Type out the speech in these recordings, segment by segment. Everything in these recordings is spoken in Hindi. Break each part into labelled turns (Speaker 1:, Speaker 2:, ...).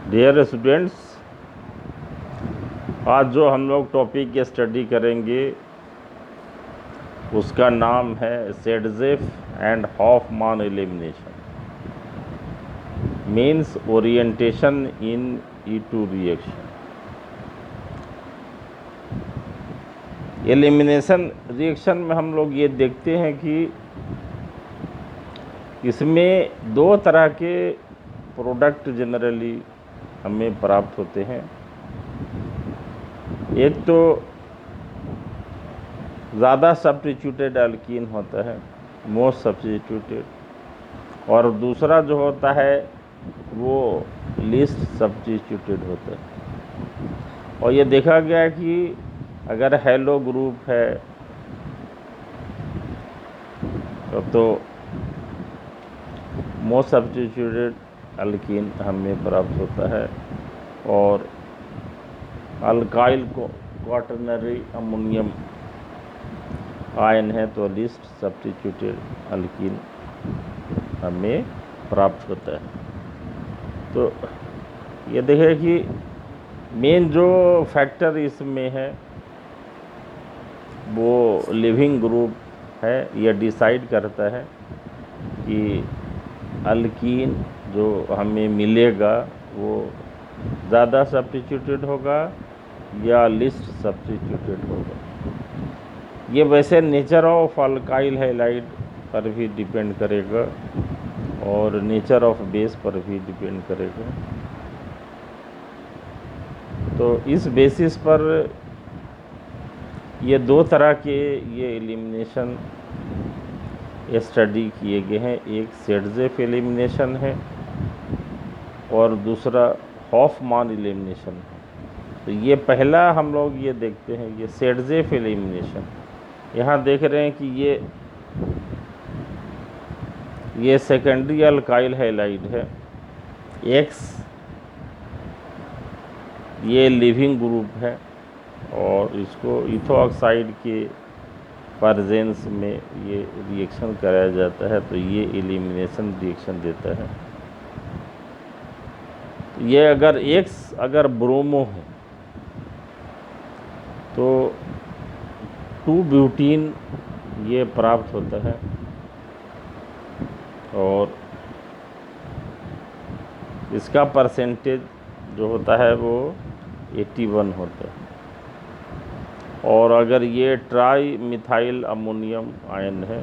Speaker 1: डियर स्टूडेंट्स, आज जो हम लोग टॉपिक की स्टडी करेंगे उसका नाम है Saytzeff and Hofmann elimination, means orientation in E2 reaction. Elimination reaction में हम लोग ये देखते हैं कि इसमें दो तरह के प्रोडक्ट जनरली हमें प्राप्त होते हैं। एक तो ज़्यादा सब्स्टिट्यूटेड अल्कीन होता है, मोस्ट सब्स्टिट्यूटेड, और दूसरा जो होता है वो लीस्ट सब्स्टिट्यूटेड होता है। और ये देखा गया है कि अगर हेलो ग्रुप है तो मोस्ट सब्स्टिट्यूटेड अल्कीन हमें प्राप्त होता है, और अल्काइल क्वाटरनरी अमोनियम आयन है तो लीस्ट सब्स्टिट्यूटेड अल्कीन हमें प्राप्त होता है। तो ये देखें कि मेन जो फैक्टर इसमें है वो लिविंग ग्रुप है। यह डिसाइड करता है कि अल्कीन जो हमें मिलेगा वो ज़्यादा सब्स्टिट्यूटेड होगा या लिस्ट सब्स्टिट्यूटेड होगा। ये वैसे नेचर ऑफ अल्काइल हैलाइड पर भी डिपेंड करेगा और नेचर ऑफ बेस पर भी डिपेंड करेगा। तो इस बेसिस पर ये दो तरह के ये एलिमिनेशन स्टडी किए गए हैं। एक शेडजेफ एलिमिनेशन है और दूसरा हॉफमान एलिमिनेशन है। तो ये पहला हम लोग ये देखते हैं, ये शेडजेफ एलिमिनेशन। यहाँ देख रहे हैं कि ये सेकेंडरी अल्काइल हैलाइड है X, ये लिविंग ग्रुप है और इसको इथोऑक्साइड के प्रेजेंस में ये रिएक्शन कराया जाता है तो ये एलिमिनेशन रिएक्शन देता है। ये अगर X अगर ब्रोमो है तो 2-ब्यूटीन ये प्राप्त होता है और इसका परसेंटेज जो होता है वो 81 होता है। और अगर ये ट्राई मिथाइल अमोनियम आयन है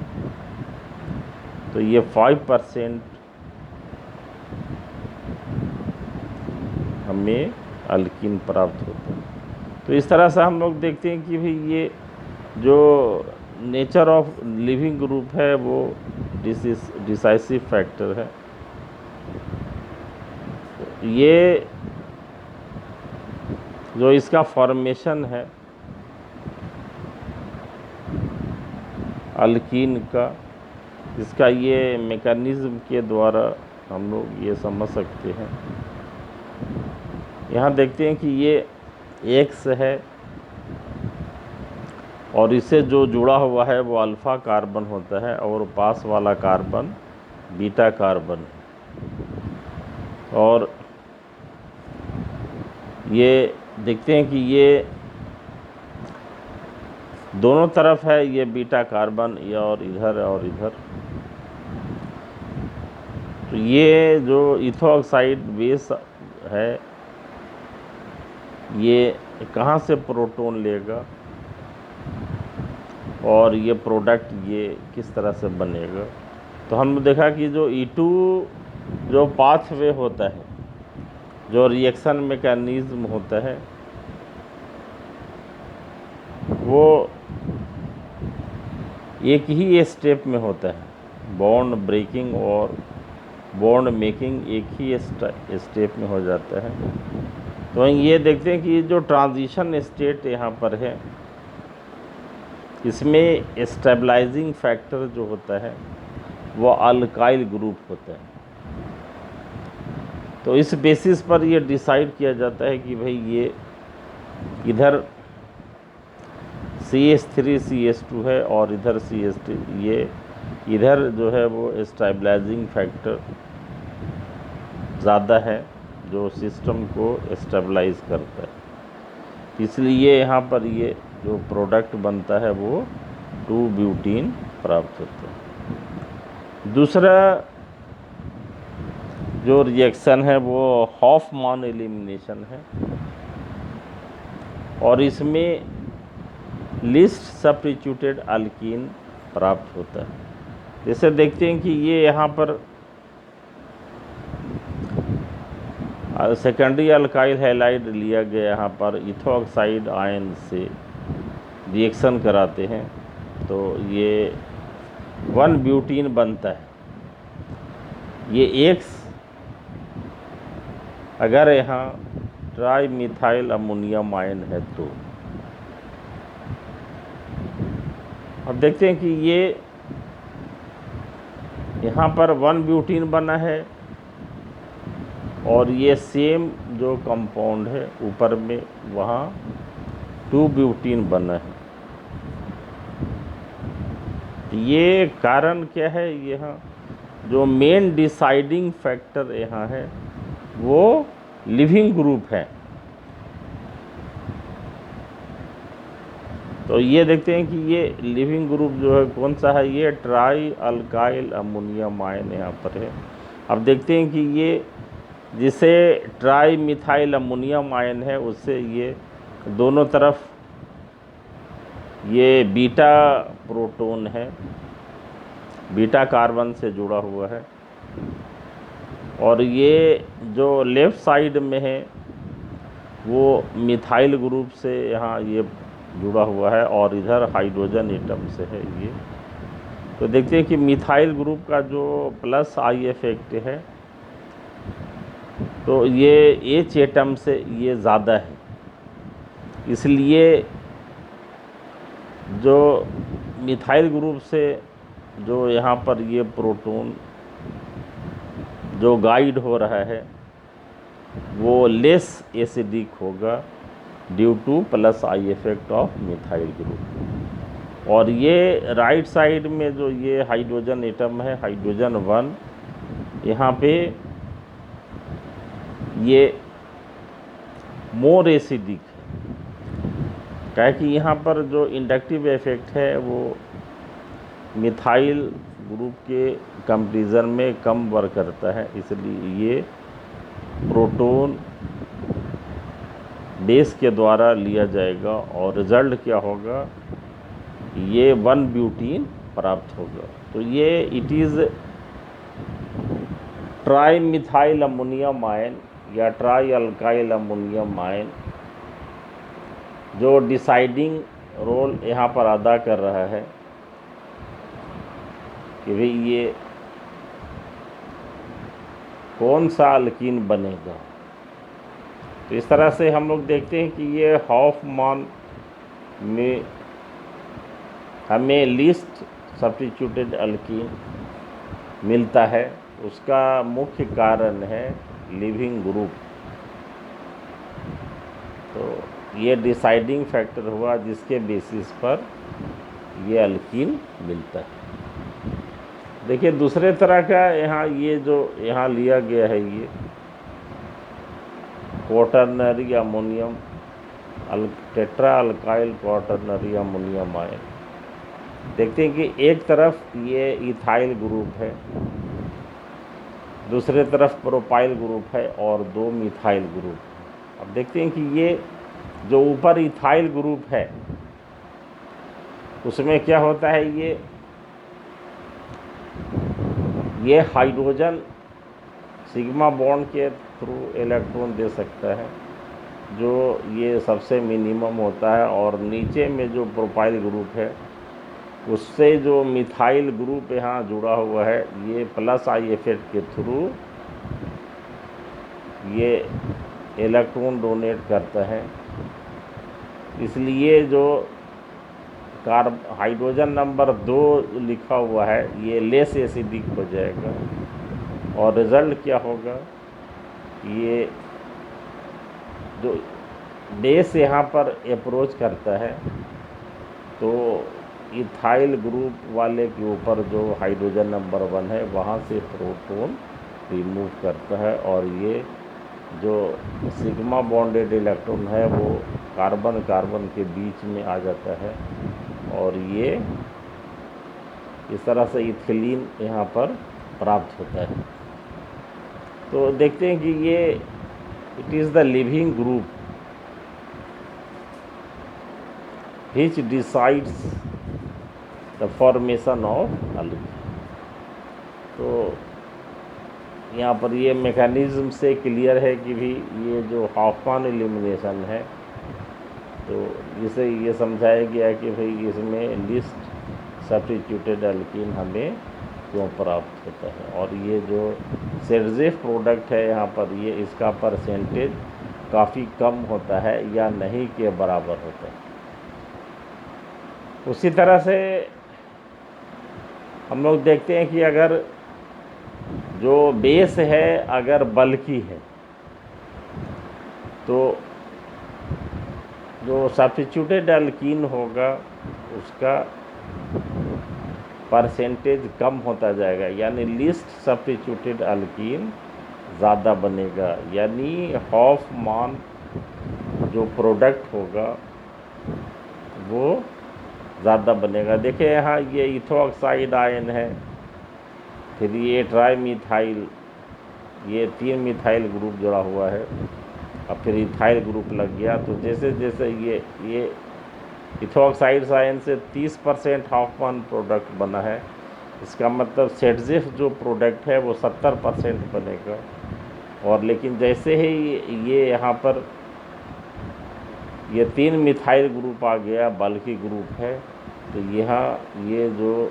Speaker 1: तो ये 5% हमें अल्कीन प्राप्त होता है। तो इस तरह से हम लोग देखते हैं कि भाई ये जो नेचर ऑफ लिविंग ग्रुप है वो डिसाइसिव फैक्टर है। ये जो इसका फॉर्मेशन है अल्कीन का, इसका ये मैकेनिज्म के द्वारा हम लोग ये समझ सकते हैं। यहाँ देखते हैं कि ये X है और इससे जो जुड़ा हुआ है वो अल्फ़ा कार्बन होता है और पास वाला कार्बन बीटा कार्बन है। और ये देखते हैं कि ये दोनों तरफ है, ये बीटा कार्बन ये और इधर। तो ये जो इथोऑक्साइड बेस है ये कहाँ से प्रोटॉन लेगा और ये प्रोडक्ट ये किस तरह से बनेगा। तो हमने देखा कि जो E2 जो पाथवे होता है, जो रिएक्शन मैकेनिज्म होता है वो एक ही स्टेप में होता है। बॉन्ड ब्रेकिंग और बॉन्ड मेकिंग एक ही स्टेप में हो जाता है। तो ये देखते हैं कि जो ट्रांजिशन स्टेट यहाँ पर है इसमें स्टेबलाइजिंग फैक्टर जो होता है वो अल्काइल ग्रुप होता है। तो इस बेसिस पर ये डिसाइड किया जाता है कि भाई ये इधर CH3CH2 है और इधर CH3, ये इधर जो है वो स्टेबलाइजिंग फैक्टर ज़्यादा है जो सिस्टम को स्टेबलाइज करता है। इसलिए यहाँ पर ये जो प्रोडक्ट बनता है वो 2-ब्यूटीन प्राप्त होता है। दूसरा जो रिएक्शन है वो हॉफमैन एलिमिनेशन है, और इसमें लीस्ट सब्स्टिट्यूटेड अल्कीन प्राप्त होता है। जैसे देखते हैं कि ये यहाँ पर सेकेंडरी अल्काइल हैलाइड लिया गया, यहाँ पर इथोक्साइड आयन से रिएक्शन कराते हैं तो ये 1-ब्यूटीन बनता है। ये X अगर यहाँ ट्राई मिथाइल अमोनियम आयन है तो अब देखते हैं कि ये यहाँ पर 1-ब्यूटीन बना है, और ये सेम जो कंपाउंड है ऊपर में वहाँ 2-ब्यूटीन बना है। ये कारण क्या है? यहाँ जो मेन डिसाइडिंग फैक्टर यहाँ है वो लिविंग ग्रुप है। तो ये देखते हैं कि ये लिविंग ग्रुप जो है कौन सा है? ये ट्राई अल्काइल अमोनियम आयन यहाँ पर है। अब देखते हैं कि ये जिसे ट्राई मिथाइल अमोनियम आयन है उससे ये दोनों तरफ ये बीटा प्रोटॉन है, बीटा कार्बन से जुड़ा हुआ है, और ये जो लेफ़्ट साइड में है वो मिथाइल ग्रुप से यहाँ ये जुड़ा हुआ है, और इधर हाइड्रोजन एटम से है ये। तो देखते हैं कि मिथाइल ग्रुप का जो प्लस आई इफेक्ट है तो ये H एटम से ये ज़्यादा है, इसलिए जो मिथाइल ग्रुप से जो यहाँ पर ये प्रोटॉन जो गाइड हो रहा है वो लेस एसिडिक होगा due two plus I effect of methyl group. और ये राइट साइड में जो ये हाइड्रोजन एटम है, हाइड्रोजन 1, यहाँ पे ये मोर एसिडिक है, क्या है कि यहाँ पर जो इंडक्टिव इफेक्ट है वो मिथाइल ग्रुप के कंपैरिजन में कम वर्क करता है, इसलिए ये प्रोटॉन बेस के द्वारा लिया जाएगा, और रिजल्ट क्या होगा? ये 1-ब्यूटीन प्राप्त होगा। तो ये it is tri methyl ammonium ion या ट्राई अल्काइल अमोनियम आयन जो डिसाइडिंग रोल यहाँ पर अदा कर रहा है कि भाई ये कौन सा अल्कीन बनेगा। तो इस तरह से हम लोग देखते हैं कि ये हॉफमैन में हमें लीस्ट सब्स्टिट्यूटेड अल्कीन मिलता है। उसका मुख्य कारण है लिविंग ग्रुप। तो ये डिसाइडिंग फैक्टर हुआ जिसके बेसिस पर ये अल्कीन मिलता है। देखिए दूसरे तरह का यहाँ ये जो यहाँ लिया गया है ये quaternary ammonium tetra alkyl quaternary ammonium ion. देखते हैं कि एक तरफ ये इथाइल ग्रुप है, दूसरे तरफ प्रोपाइल ग्रुप है और 2 मिथाइल ग्रुप। अब देखते हैं कि ये जो ऊपर इथाइल ग्रुप है उसमें क्या होता है? ये हाइड्रोजन सिग्मा बॉन्ड के थ्रू इलेक्ट्रॉन दे सकता है जो ये सबसे मिनिमम होता है, और नीचे में जो प्रोपाइल ग्रुप है उससे जो मिथाइल ग्रुप यहाँ जुड़ा हुआ है ये प्लस आई इफेक्ट के थ्रू ये इलेक्ट्रॉन डोनेट करता है। इसलिए जो हाइड्रोजन नंबर 2 लिखा हुआ है ये लेस एसिडिक हो जाएगा, और रिज़ल्ट क्या होगा? ये जो बेस यहाँ पर अप्रोच करता है तो इथाइल ग्रुप वाले के ऊपर जो हाइड्रोजन नंबर 1 है वहाँ से प्रोटॉन रिमूव करता है, और ये जो सिग्मा बॉन्डेड इलेक्ट्रॉन है वो कार्बन कार्बन के बीच में आ जाता है और ये इस तरह से इथिलीन यहाँ पर प्राप्त होता है। तो देखते हैं कि ये it is the leaving group which decides the formation of algae। तो यहाँ पर ये मैकेनिज्म से क्लियर है कि भी ये जो हॉफमैन एलिमिनेशन है तो इसे ये समझाया गया कि भाई इसमें लिस्ट सब्स्टिट्यूटेड एल्कीन हमें क्यों प्राप्त होता है और ये जो सेड्जेफ प्रोडक्ट है यहाँ पर ये इसका परसेंटेज काफ़ी कम होता है या नहीं के बराबर होता है। उसी तरह से हम लोग देखते हैं कि अगर जो बेस है अगर बल्कि है तो जो सब्स्टिट्यूटेड एल्कीन होगा उसका परसेंटेज कम होता जाएगा, यानी लिस्ट सब्स्टिट्यूटेड एल्कीन ज़्यादा बनेगा, यानी हॉफमैन जो प्रोडक्ट होगा वो ज़्यादा बनेगा। देखिए यहाँ ये इथोक्साइड आयन है, फिर ये ट्राईमिथाइल, ये 3 मिथाइल ग्रुप जुड़ा हुआ है और फिर इथाइल ग्रुप लग गया। तो जैसे जैसे ये इथोक्साइड आयन से 30% हॉफमैन प्रोडक्ट बना है, इसका मतलब सेड्जेफ जो प्रोडक्ट है वो 70% बनेगा। और लेकिन जैसे ही ये यहाँ पर ये 3 मिथाइल ग्रुप आ गया, बल्कि ग्रुप है, तो यहाँ ये जो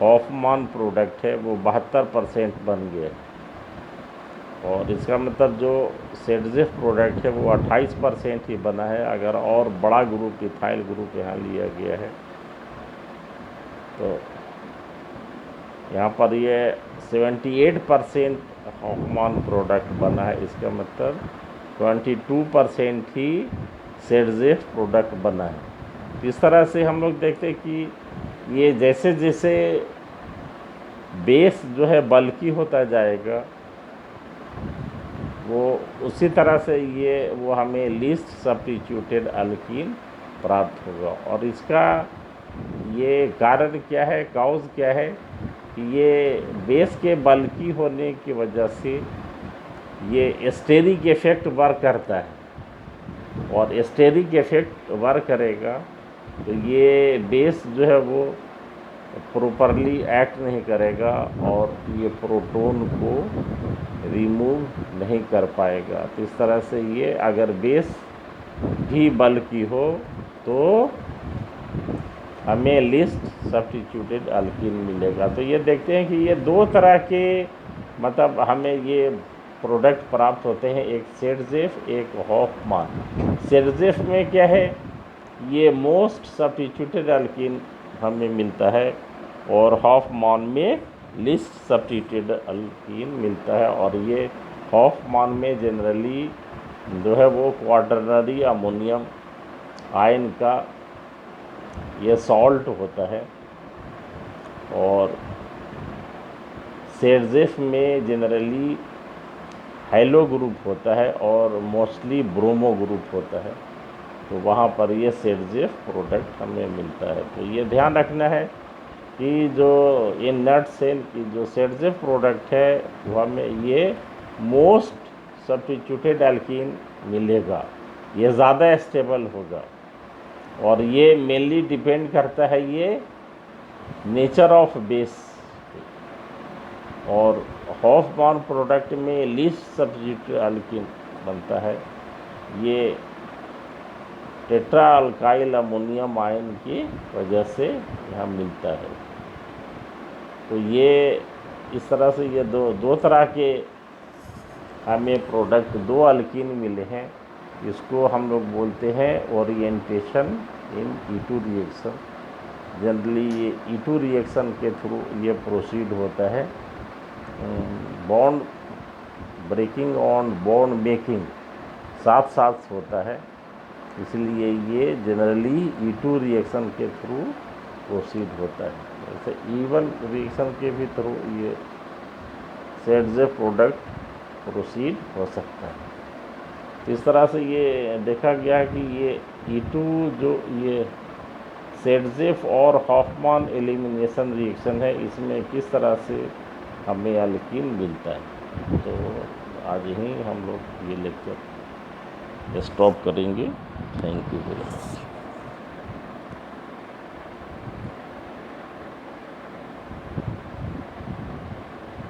Speaker 1: हॉफमैन प्रोडक्ट है वो 72% बन गया और इसका मतलब जो सेड्जेफ प्रोडक्ट है वो 28% ही बना है। अगर और बड़ा ग्रुप इथाइल ग्रुप यहाँ लिया गया है तो यहाँ पर ये 78% हॉफमैन प्रोडक्ट बना है, इसका मतलब 22% ही सेड्जेफ प्रोडक्ट बना है। इस तरह से हम लोग देखते हैं कि ये जैसे जैसे बेस जो है बल्कि होता जाएगा वो उसी तरह से ये वो हमें लिस्ट सब्स्टिट्यूटेड एल्कीन प्राप्त होगा। और इसका ये कारण क्या है, कॉज क्या है कि ये बेस के बल्कि होने की वजह से ये स्टेरिक इफेक्ट वर्क करता है और स्टेरिक इफेक्ट वर्क करेगा तो ये बेस जो है वो प्रॉपरली एक्ट नहीं करेगा और ये प्रोटॉन को रिमूव नहीं कर पाएगा। तो इस तरह से ये अगर बेस भी बल्कि हो तो हमें लिस्ट सब्स्टिट्यूटेड एल्कीन मिलेगा। तो ये देखते हैं कि ये 2 तरह के मतलब हमें ये प्रोडक्ट प्राप्त होते हैं, एक सेड्जेफ एक हॉफमैन। सेड्जेफ में क्या है, ये मोस्ट सब्स्टिट्यूटेड एल्कीन हमें मिलता है और हॉफमैन में लिस्ट सब्स्टिट्यूटेड एल्कीन मिलता है। और ये हॉफमैन में जनरली जो है वो क्वाटरनरी अमोनियम आयन का ये सॉल्ट होता है और सेड्जेफ में जनरली हैलो ग्रुप होता है और मोस्टली ब्रोमो ग्रुप होता है। तो वहाँ पर ये सेड्जेफ प्रोडक्ट हमें मिलता है। तो ये ध्यान रखना है कि जो ये नट सेल की जो सेड्जेफ प्रोडक्ट है वो हमें ये मोस्ट सब्स्टिट्यूटेड एल्कीन मिलेगा, ये ज़्यादा स्टेबल होगा और ये मेनली डिपेंड करता है ये नेचर ऑफ बेस। और हॉफमैन प्रोडक्ट में लिस्ट सब्स्टिट्यूटेड एल्कीन बनता है, ये टेट्रा अल्काइल अमोनियम आयन की वजह से यहाँ मिलता है। तो ये इस तरह से ये दो तरह के हमें प्रोडक्ट 2 एल्कीन मिले हैं। इसको हम लोग बोलते हैं orientation in E2 reaction. Generally ये E2 रिएक्शन के थ्रू ये प्रोसीड होता है। Bond breaking on bond making साथ साथ होता है, इसलिए ये जनरली E2 रिएक्शन के थ्रू प्रोसीड होता है। जैसे E1 रिएक्शन के भी थ्रू ये सेड्जेफ प्रोडक्ट प्रोसीड हो सकता है। तो इस तरह से ये देखा गया है कि ये E2 जो ये सेडजेफ और हॉफमान एलिमिनेशन रिएक्शन है, इसमें किस तरह से हमें एल्कीन मिलता है। तो आज ही हम लोग ये लेक्चर स्टॉप करेंगे। Thank you very much.